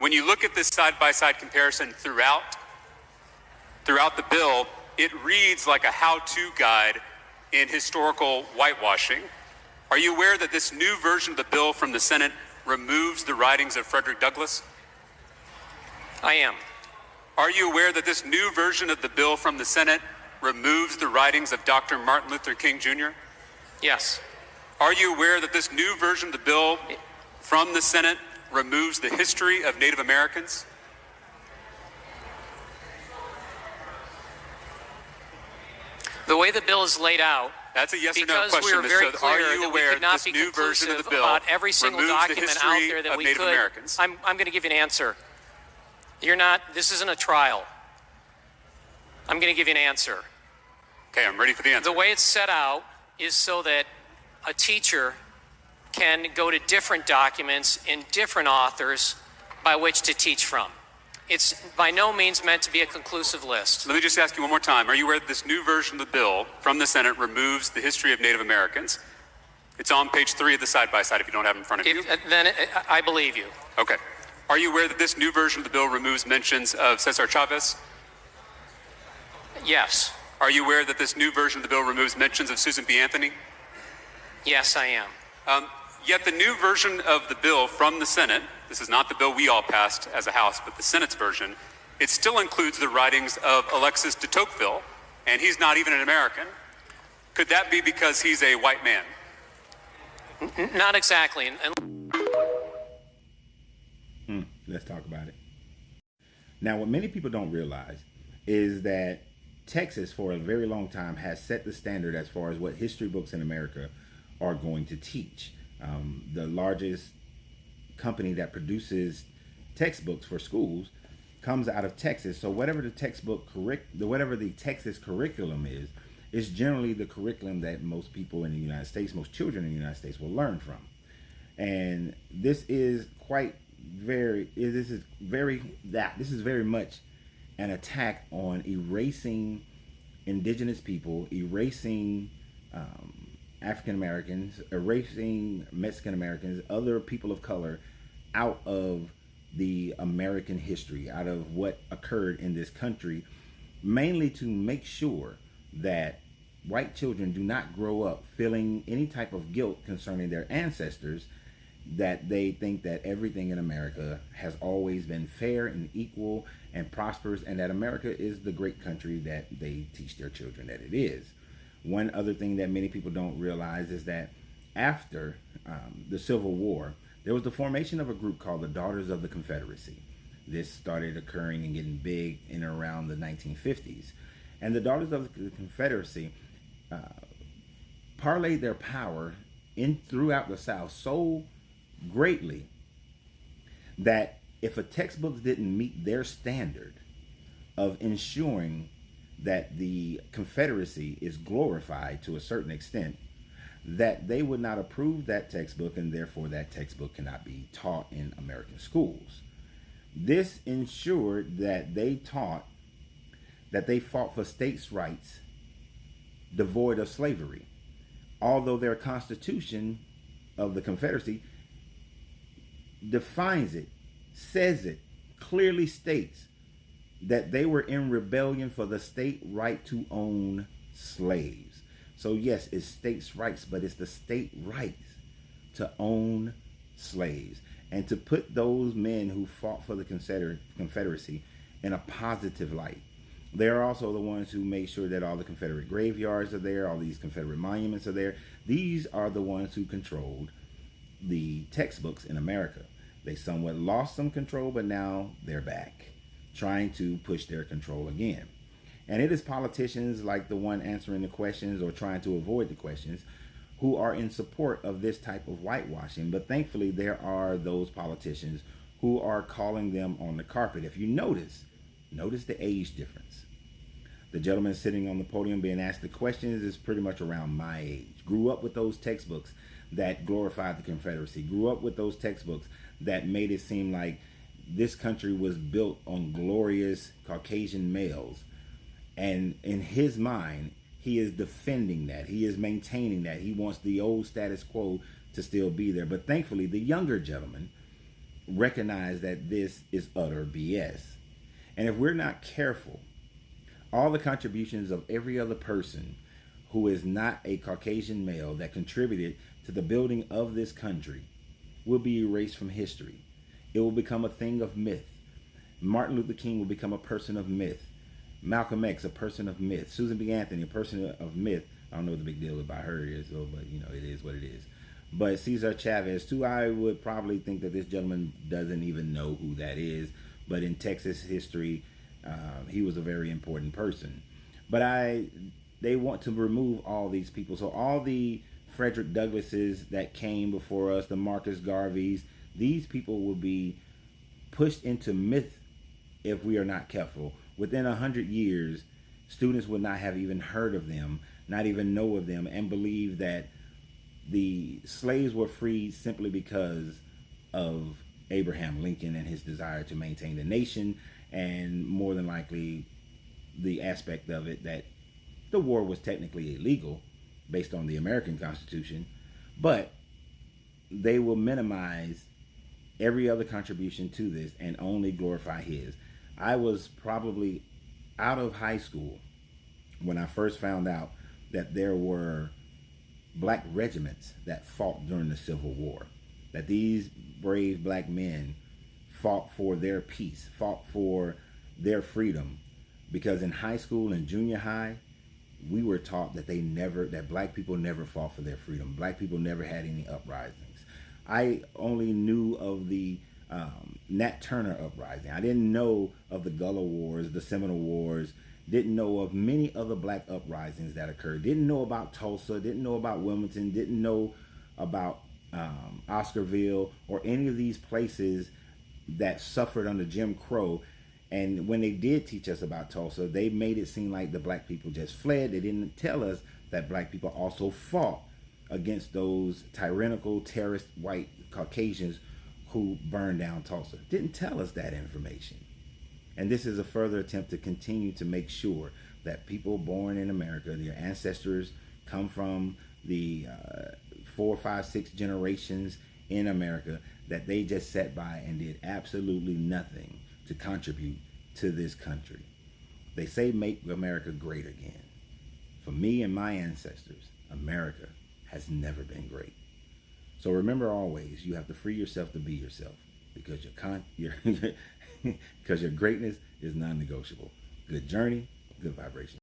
When you look at this side-by-side comparison throughout the bill, it reads like a how-to guide in historical whitewashing. Are you aware that this new version of the bill from the Senate removes the writings of Frederick Douglass? I am. Are you aware that this new version of the bill from the Senate removes the writings of Dr. Martin Luther King Jr.? Yes. Are you aware that this new version of the bill from the Senate removes the history of Native Americans? The way the bill is laid out, that's a yes or no because question. we were very So clear are you that we aware could not this be new version of conclusive the bill about every single removes the document out history there that of we Native could. Americans? I'm going to give you an answer. This isn't a trial. I'm going to give you an answer. Okay, I'm ready for the answer. The way it's set out is so that a teacher can go to different documents in different authors by which to teach from. It's by no means meant to be a conclusive list. Let me just ask you one more time. Are you aware that this new version of the bill from the Senate removes the history of Native Americans? It's on page 3 of the side-by-side if you don't have it in front of you. I believe you. Okay. Are you aware that this new version of the bill removes mentions of Cesar Chavez? Yes. Are you aware that this new version of the bill removes mentions of Susan B. Anthony? Yes, I am. Yet the new version of the bill from the Senate, this is not the bill we all passed as a House, but the Senate's version, it still includes the writings of Alexis de Tocqueville, and he's not even an American. Could that be because he's a white man? Not exactly. Let's talk about it. Now, what many people don't realize is that Texas, for a very long time, has set the standard as far as what history books in America are going to teach. The largest company that produces textbooks for schools comes out of Texas. So whatever the Texas curriculum is generally the curriculum that most people in the United States, most children in the United States will learn from. And this is very much an attack on erasing indigenous people, erasing African Americans, erasing Mexican Americans, other people of color out of the American history, out of what occurred in this country, mainly to make sure that white children do not grow up feeling any type of guilt concerning their ancestors, that they think that everything in America has always been fair and equal and prosperous, and that America is the great country that they teach their children that it is. One other thing that many people don't realize is that after the Civil War, there was the formation of a group called the Daughters of the Confederacy. This started occurring and getting big in and around the 1950s. And the Daughters of the Confederacy parlayed their power throughout the South so greatly that if a textbook didn't meet their standard of ensuring that the Confederacy is glorified to a certain extent, that they would not approve that textbook, and therefore that textbook cannot be taught in American schools. This ensured that they taught that they fought for states' rights devoid of slavery, although their Constitution of the Confederacy defines it, says it, clearly states that they were in rebellion for the state right to own slaves. So yes, it's states' rights, but it's the state rights to own slaves and to put those men who fought for the Confederacy in a positive light. They're also the ones who made sure that all the Confederate graveyards are there, all these Confederate monuments are there. These are the ones who controlled the textbooks in America. They somewhat lost some control, but now they're back, trying to push their control again. And it is politicians like the one answering the questions or trying to avoid the questions who are in support of this type of whitewashing. But thankfully, there are those politicians who are calling them on the carpet. If you notice the age difference. The gentleman sitting on the podium being asked the questions is pretty much around my age. Grew up with those textbooks that glorified the Confederacy. Grew up with those textbooks that made it seem like this country was built on glorious Caucasian males. And in his mind, he is defending that. He is maintaining that. He wants the old status quo to still be there. But thankfully, the younger gentleman recognize that this is utter BS. And if we're not careful, all the contributions of every other person who is not a Caucasian male that contributed to the building of this country will be erased from history. It will become a thing of myth. Martin Luther King will become a person of myth. Malcolm X, a person of myth. Susan B. Anthony, a person of myth. I don't know what the big deal about her is, though, but it is what it is. But Cesar Chavez, too, I would probably think that this gentleman doesn't even know who that is. But in Texas history, he was a very important person. But they want to remove all these people. So all the Frederick Douglasses that came before us, the Marcus Garveys, these people will be pushed into myth if we are not careful. Within 100 years, students would not have even heard of them, not even know of them, and believe that the slaves were freed simply because of Abraham Lincoln and his desire to maintain the nation, and more than likely the aspect of it that the war was technically illegal based on the American Constitution, but they will minimize every other contribution to this and only glorify his. I was probably out of high school when I first found out that there were black regiments that fought during the Civil War, that these brave black men fought for their peace, fought for their freedom, because in high school and junior high, we were taught that black people never fought for their freedom. Black people never had any uprisings. I only knew of the Nat Turner uprising. I didn't know of the Gullah Wars, the Seminole Wars, didn't know of many other black uprisings that occurred. Didn't know about Tulsa, didn't know about Wilmington, didn't know about Oscarville or any of these places that suffered under Jim Crow. And when they did teach us about Tulsa, they made it seem like the black people just fled. They didn't tell us that black people also fought against those tyrannical, terrorist, white Caucasians who burned down Tulsa. Didn't tell us that information. And this is a further attempt to continue to make sure that people born in America, their ancestors come from the 4, 5, 6 generations in America, that they just sat by and did absolutely nothing to contribute to this country. They say make America great again. For me and my ancestors, America has never been great. So remember always, you have to free yourself to be yourself, because because your greatness is non-negotiable. Good journey, good vibration.